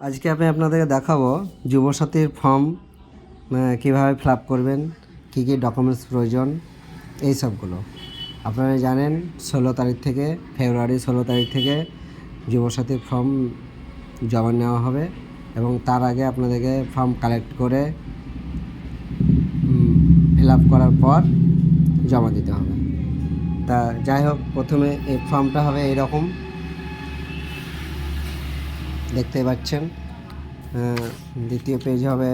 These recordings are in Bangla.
আজকে আমি আপনাদেরকে দেখাবো যুবসাথীর ফর্ম কীভাবে ফিল আপ করবেন, কী কী ডকুমেন্টস প্রয়োজন, এই সবগুলো। আপনারা জানেন 16 তারিখ থেকে, ফেব্রুয়ারি 16 তারিখ থেকে যুবসাথীর ফর্ম জমা নেওয়া হবে এবং তার আগে আপনাদেরকে ফর্ম কালেক্ট করে ফিল আপ করার পর জমা দিতে হবে। তা যাই হোক, প্রথমে এই ফর্মটা হবে এইরকম, দেখতে পাচ্ছেন। দ্বিতীয় পেজ হবে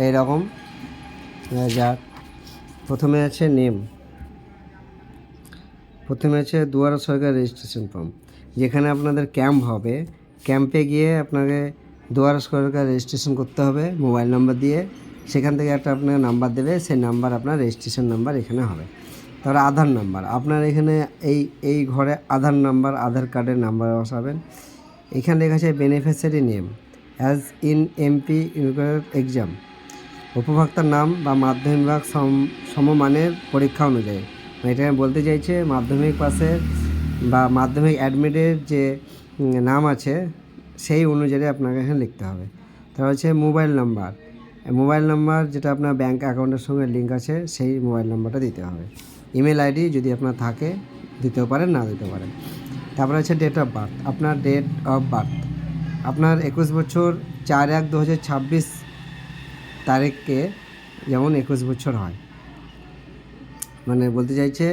এইরকম। যাক, প্রথমে আছে নেম, প্রথমে আছে দুয়ারা সরকার রেজিস্ট্রেশন ফর্ম। যেখানে আপনাদের ক্যাম্প হবে, ক্যাম্পে গিয়ে আপনাকে দুয়ারা সরকার রেজিস্ট্রেশন করতে হবে মোবাইল নাম্বার দিয়ে। সেখান থেকে একটা আপনার নাম্বার দেবে, সেই নাম্বার আপনার রেজিস্ট্রেশন নাম্বার এখানে হবে। তারপরে আধার নাম্বার, আপনার এখানে এই ঘরে আধার নাম্বার, আধার কার্ডের নাম্বার বসাবেন। এখানে লেখা আছে beneficiary name as in MP exam, উপভোক্তার নাম বা মাধ্যমিক বা সমমানের পরীক্ষা অনুযায়ী। এটা বলতে চাইছে মাধ্যমিক পাসের বা মাধ্যমিক অ্যাডমিটের যে নাম আছে সেই অনুযায়ী আপনাকে এখানে লিখতে হবে। তারপর হচ্ছে মোবাইল নাম্বার যেটা আপনার ব্যাঙ্ক অ্যাকাউন্টের সঙ্গে লিঙ্ক আছে সেই মোবাইল নাম্বারটা দিতে হবে। ইমেল আইডি যদি আপনার থাকে দিতেও পারেন, না দিতে পারেন। তারপরে আছে ডেট অফ বার্থ, আপনার ডেট অফ বার্থ আপনার 21 বছর 4/1/2026 তারিখকে যেমন 21 বছর হয়, মানে বলতে চাইছে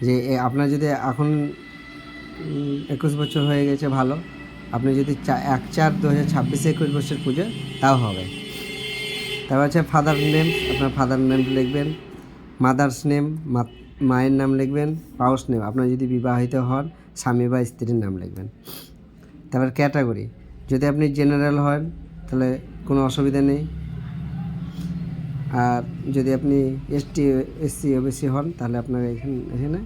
যে আপনার যদি এখন 21 বছর হয়ে গেছে ভালো, আপনি যদি 1/4/2026 21 বছর পুজো তাও হবে। তারপর আছে ফাদার নেম, আপনার ফাদার নেম লিখবেন। মাদার্স নেম, মায়ের নাম লিখবেন। স্পাউস নেম, আপনার যদি বিবাহিত হন স্বামী বা স্ত্রীর নাম লিখবেন। তারপর ক্যাটাগরি, যদি আপনি জেনারেল হন তাহলে কোনো অসুবিধা নেই, আর যদি আপনি এসটি এসসি ওবিসি হন তাহলে আপনার এখানে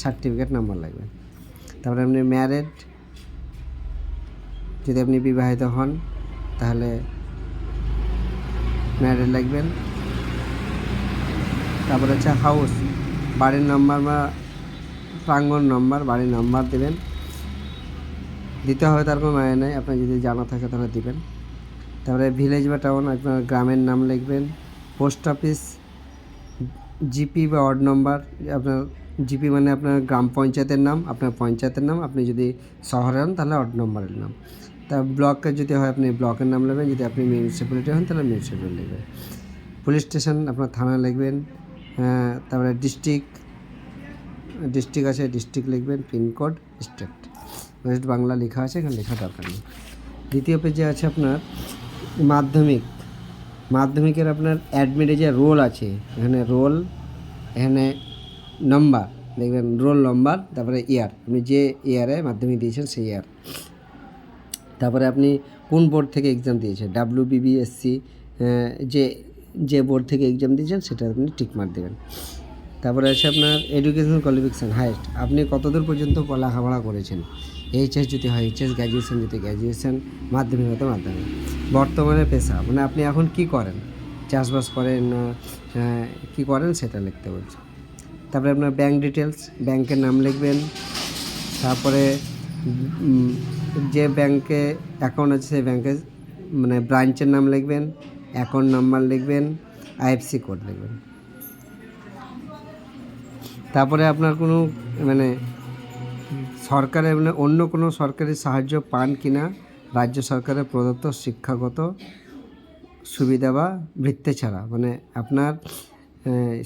সার্টিফিকেট নাম্বার লাগবে। তারপরে আপনি ম্যারেড, যদি আপনি বিবাহিত হন তাহলে ম্যারেড লিখবেন। তারপরে হচ্ছে হাউস, বাড়ির নাম্বার বা প্রাঙ্গণ নাম্বার, বাড়ির নাম্বার দেবেন, দিতে হবে, তার কোনো মানে নেই, আপনার যদি জানা থাকে তাহলে দিবেন। তারপরে ভিলেজ বা টাউন, আপনার গ্রামের নাম লিখবেন। পোস্ট অফিস, জিপি বা ওয়ার্ড নম্বর, আপনার জিপি মানে আপনার গ্রাম পঞ্চায়েতের নাম, আপনার পঞ্চায়েতের নাম, আপনি যদি শহরে হন তাহলে ওয়ার্ড নম্বরের নাম। তা ব্লকের যদি হয় আপনি ব্লকের নাম লিখবেন, যদি আপনি মিউনিসিপ্যালিটি হন তাহলে মিউনিসিপ্যালিটি লিখবেন। পুলিশ স্টেশন আপনার থানা লিখবেন। তারপরে ডিস্ট্রিক্ট আছে, ডিস্ট্রিক্ট লিখবেন। পিনকোড, স্টেট, ওয়েস্ট বাংলা লেখা আছে, এখানে লেখা দরকার নেই। দ্বিতীয় পেজে আছে আপনার মাধ্যমিকের আপনার অ্যাডমিটে যে রোল আছে, এখানে রোল, এখানে নাম্বার দেখবেন, রোল নাম্বার, তারপরে ইয়ার, আপনি যে ইয়ারে মাধ্যমিক দিয়েছেন সেই ইয়ার। তারপরে আপনি কোন বোর্ড থেকে এক্সাম দিয়েছেন, WBBSC, যে বোর্ড থেকে এক্সাম দিয়েছেন সেটা আপনি টিকমার্ক দেবেন। তারপরে আছে আপনার এডুকেশন কোয়ালিফিকেশান, হাইয়েস্ট, আপনি কতদূর পর্যন্ত লেখাপড়া করেছেন। এইচএস যদি হয় এইচএস, গ্র্যাজুয়েশন যদি গ্র্যাজুয়েশন, মাধ্যমিক হতো মাধ্যমিক। বর্তমানে পেশা, মানে আপনি এখন কি করেন, চাষবাস করেন না কী করেন সেটা লিখতে বলছে। তারপরে আপনার ব্যাঙ্ক ডিটেলস, ব্যাংকের নাম লিখবেন। তারপরে যে ব্যাংকে অ্যাকাউন্ট আছে সেই ব্যাংকের মানে ব্রাঞ্চের নাম লিখবেন, অ্যাকাউন্ট নাম্বার লিখবেন, IFSC কোড লিখবেন। তারপরে আপনার কোনো মানে সরকারের মানে অন্য কোনো সরকারি সাহায্য পান কি না, রাজ্য সরকারের প্রদত্ত শিক্ষাগত সুবিধা বা বৃত্তি ছাড়া, মানে আপনার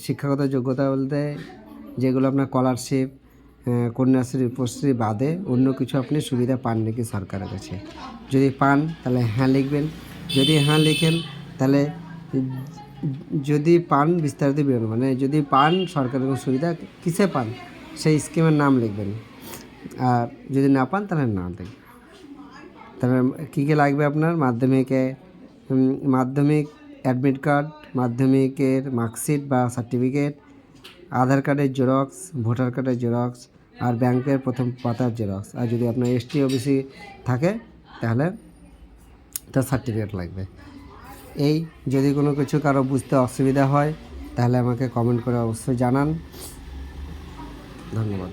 শিক্ষাগত যোগ্যতা বলতে যেগুলো আপনার স্কলারশিপ, কন্যাশ্রী, রূপশ্রী বাদে অন্য কিছু আপনি সুবিধা পান নাকি সরকারের কাছে। যদি পান তাহলে হ্যাঁ লিখবেন। যদি হ্যাঁ লিখেন তাহলে যদি পান বিস্তারিত বিবরণ, মানে যদি পান সরকারের কোনো সুবিধা কিসে পান সেই স্কিমের নাম লিখবেন, আর যদি না পান তাহলে না লিখবেন। তাহলে কী কী লাগবে আপনার, মাধ্যমিক অ্যাডমিট কার্ড, মাধ্যমিকের মার্কশিট বা সার্টিফিকেট, আধার কার্ডের জেরক্স, ভোটার কার্ডের জেরক্স, আর ব্যাংকের প্রথম পাতার জেরক্স। আর যদি আপনার ST OBC থাকে তাহলে তার সার্টিফিকেট লাগবে। এই যদি কোনো কিছু কারো বুঝতে অসুবিধা হয় তাহলে আমাকে কমেন্ট করে অবশ্যই জানান। ধন্যবাদ।